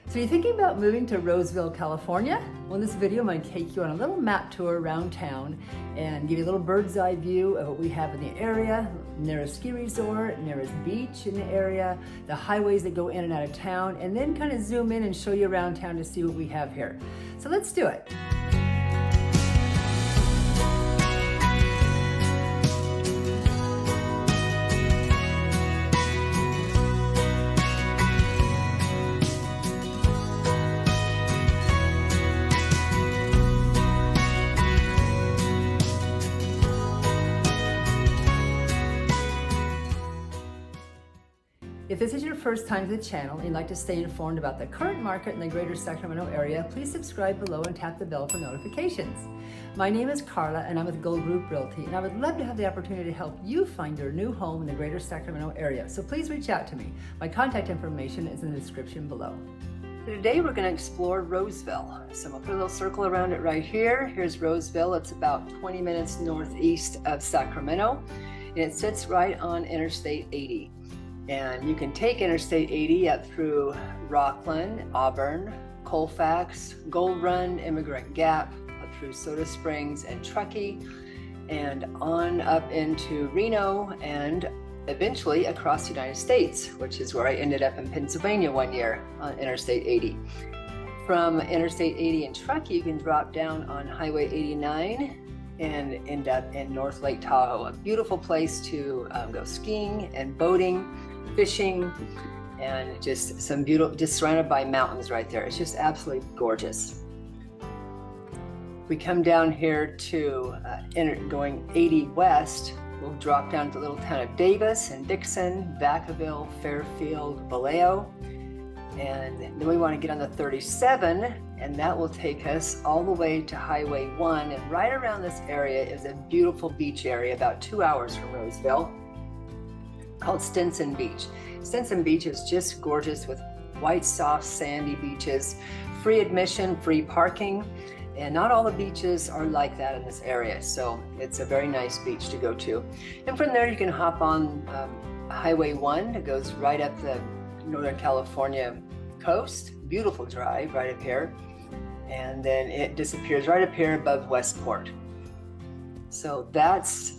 So you're thinking about moving to Roseville, California? Well, in this video, I'm going to take you on a little map tour around town and give you a little bird's eye view of what we have in the area, nearest ski resort, nearest beach in the area, the highways that go in and out of town, and then kind of zoom in and show you around town to see what we have here. So let's do it. If this is your first time to the channel and you'd like to stay informed about the current market in the greater Sacramento area, please subscribe below and tap the bell for notifications. My name is Carla and I'm with Gold Group Realty, and I would love to have the opportunity to help you find your new home in the greater Sacramento area. So please reach out to me. My contact information is in the description below. So today we're going to explore Roseville. So we'll put a little circle around it right here. Here's Roseville. It's about 20 minutes northeast of Sacramento, and it sits right on Interstate 80. And you can take Interstate 80 up through Rockland, Auburn, Colfax, Gold Run, Immigrant Gap, up through Soda Springs and Truckee, and on up into Reno, and eventually across the United States, which is where I ended up in Pennsylvania one year on Interstate 80. From Interstate 80 in Truckee, you can drop down on Highway 89 and end up in North Lake Tahoe, a beautiful place to go skiing and boating, fishing, and just some beautiful, just surrounded by mountains right there. It's just absolutely gorgeous. We come down here to going 80 west, we'll drop down to the little town of Davis and Dixon, Vacaville, Fairfield, Vallejo, and then we want to get on the 37, and that will take us all the way to Highway 1, and right around this area is a beautiful beach area about 2 hours from Roseville, called Stinson Beach. Stinson Beach is just gorgeous with white, soft, sandy beaches, free admission, free parking, and not all the beaches are like that in this area, so it's a very nice beach to go to. And from there you can hop on Highway 1 that goes right up the Northern California coast, beautiful drive right up here, and then it disappears right up here above Westport. So that's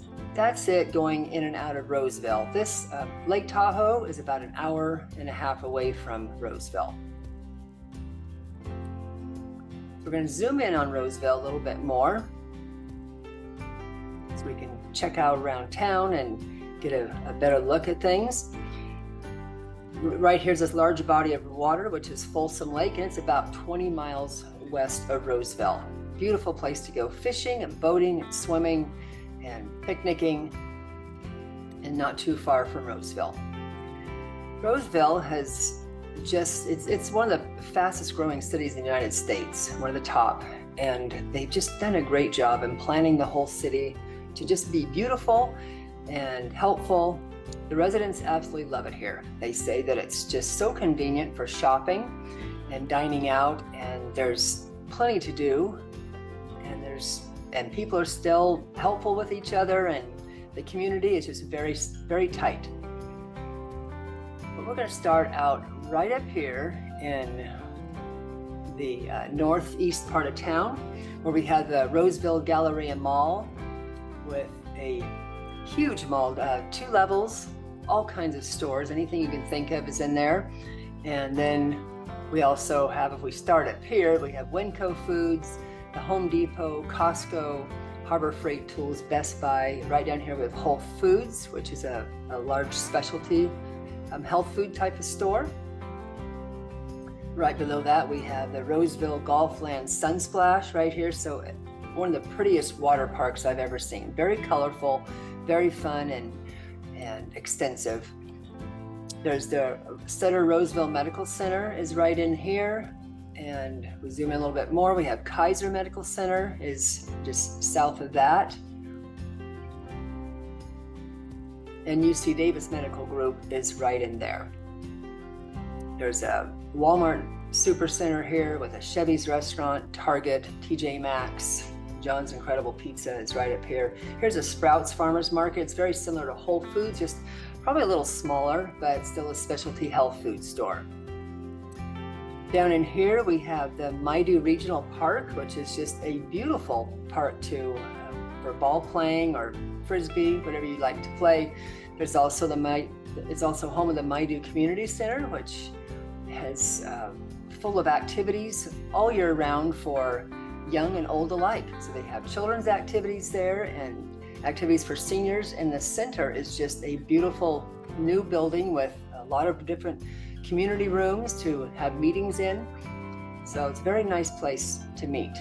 it going in and out of Roseville. This Lake Tahoe is about an hour and a half away from Roseville. So we're going to zoom in on Roseville a little bit more so we can check out around town and get a better look at things. Right here's this large body of water, which is Folsom Lake, and it's about 20 miles west of Roseville. Beautiful place to go fishing and boating and swimming and picnicking, and not too far from Roseville. Roseville has it's one of the fastest growing cities in the United States, one of the top, and they've just done a great job in planning the whole city to just be beautiful and helpful. The residents absolutely love it here. They say that it's just so convenient for shopping and dining out, and there's plenty to do, and people are still helpful with each other, and the community is just very, very tight. But we're going to start out right up here in the northeast part of town, where we have the Roseville Galleria Mall with a huge mall, 2 levels, all kinds of stores, anything you can think of is in there. And then we also have, if we start up here, we have Winco Foods, the Home Depot, Costco, Harbor Freight Tools, Best Buy. Right down here we have Whole Foods, which is a large specialty health food type of store. Right below that we have the Roseville Golfland Sunsplash right here. So one of the prettiest water parks I've ever seen. Very colorful, very fun, and extensive. There's the Sutter Roseville Medical Center is right in here. And we zoom in a little bit more, we have Kaiser Medical Center is just south of that. And UC Davis Medical Group is right in there. There's a Walmart Supercenter here with a Chevy's restaurant, Target, TJ Maxx, John's Incredible Pizza is right up here. Here's a Sprouts Farmers Market. It's very similar to Whole Foods, just probably a little smaller, but still a specialty health food store. Down in here, we have the Maidu Regional Park, which is just a beautiful park for ball playing or frisbee, whatever you like to play. There's also it's also home of the Maidu Community Center, which has full of activities all year round for young and old alike. So they have children's activities there and activities for seniors. And the center is just a beautiful new building with a lot of different community rooms to have meetings in. So it's a very nice place to meet.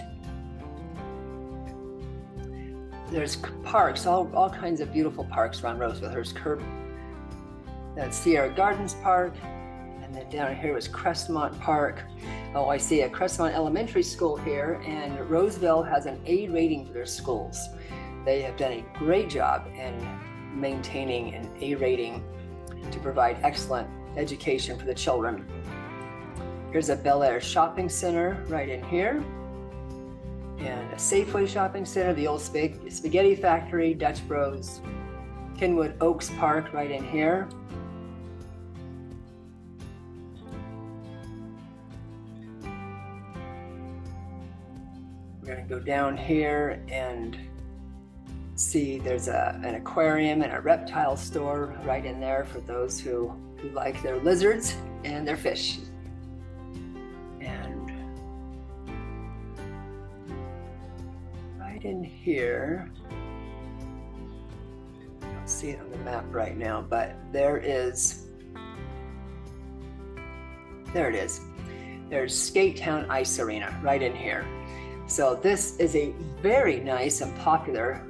There's parks, all kinds of beautiful parks around Roseville. There's that's Sierra Gardens Park, and then down here was Crestmont Park. Oh, I see a Crestmont Elementary School here, and Roseville has an A rating for their schools. They have done a great job in maintaining an A rating to provide excellent education for the children. Here's a Bel Air shopping center right in here, and a Safeway shopping center, the old spaghetti factory, Dutch Bros, Kenwood Oaks Park right in here. We're going to go down here and see there's an aquarium and a reptile store right in there for those who like their lizards and their fish. And right in here, I don't see it on the map right now, but there it is. There's Skate Town Ice Arena right in here. So this is a very nice and popular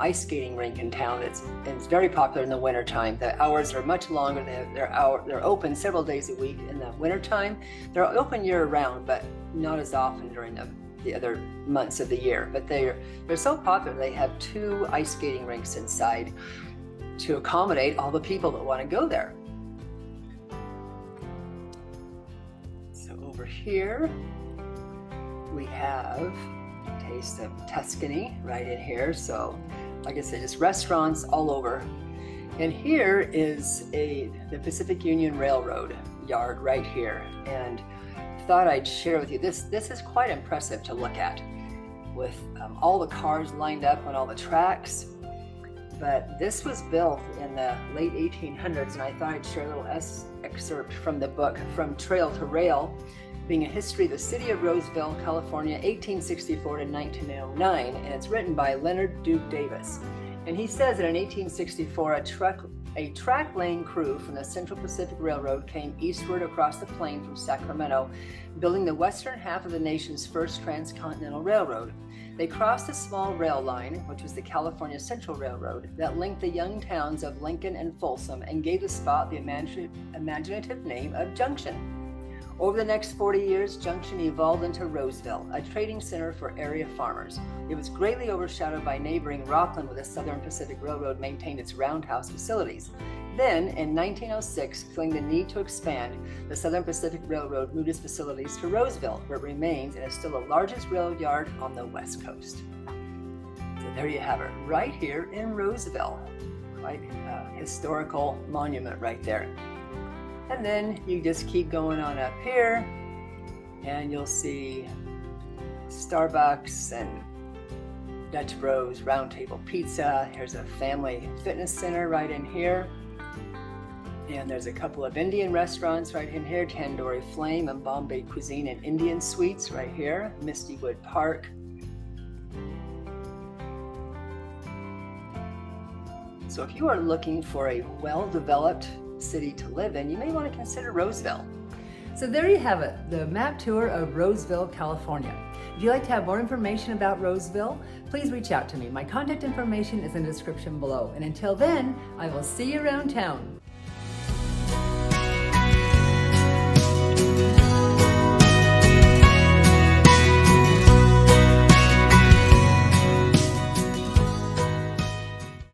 ice skating rink in town. It's very popular in the wintertime. The hours are much longer. They're open several days a week in the wintertime. They're open year round, but not as often during the other months of the year. But they're so popular. They have 2 ice skating rinks inside to accommodate all the people that want to go there. So over here, we have Taste of Tuscany right in here. So like I said, just restaurants all over. And here is the Pacific Union Railroad yard right here. And thought I'd share with you, this is quite impressive to look at with all the cars lined up on all the tracks. But this was built in the late 1800s, and I thought I'd share a little excerpt from the book, From Trail to Rail, being a history of the city of Roseville, California, 1864 to 1909, and it's written by Leonard Duke Davis. And he says that in 1864, a track lane crew from the Central Pacific Railroad came eastward across the plain from Sacramento, building the western half of the nation's first transcontinental railroad. They crossed a small rail line, which was the California Central Railroad, that linked the young towns of Lincoln and Folsom and gave the spot the imaginative name of Junction. Over the next 40 years, Junction evolved into Roseville, a trading center for area farmers. It was greatly overshadowed by neighboring Rockland, where the Southern Pacific Railroad maintained its roundhouse facilities. Then, in 1906, feeling the need to expand, the Southern Pacific Railroad moved its facilities to Roseville, where it remains and is still the largest rail yard on the West Coast. So there you have it, right here in Roseville. Quite a historical monument right there. And then you just keep going on up here and you'll see Starbucks and Dutch Bros, Round Table Pizza. Here's a family fitness center right in here. And there's a couple of Indian restaurants right in here, Tandoori Flame and Bombay Cuisine and Indian Suites right here, Misty Wood Park. So if you are looking for a well-developed city to live in, you may want to consider Roseville. So there you have it, the map tour of Roseville, California. If you'd like to have more information about Roseville, please reach out to me. My contact information is in the description below. And until then, I will see you around town.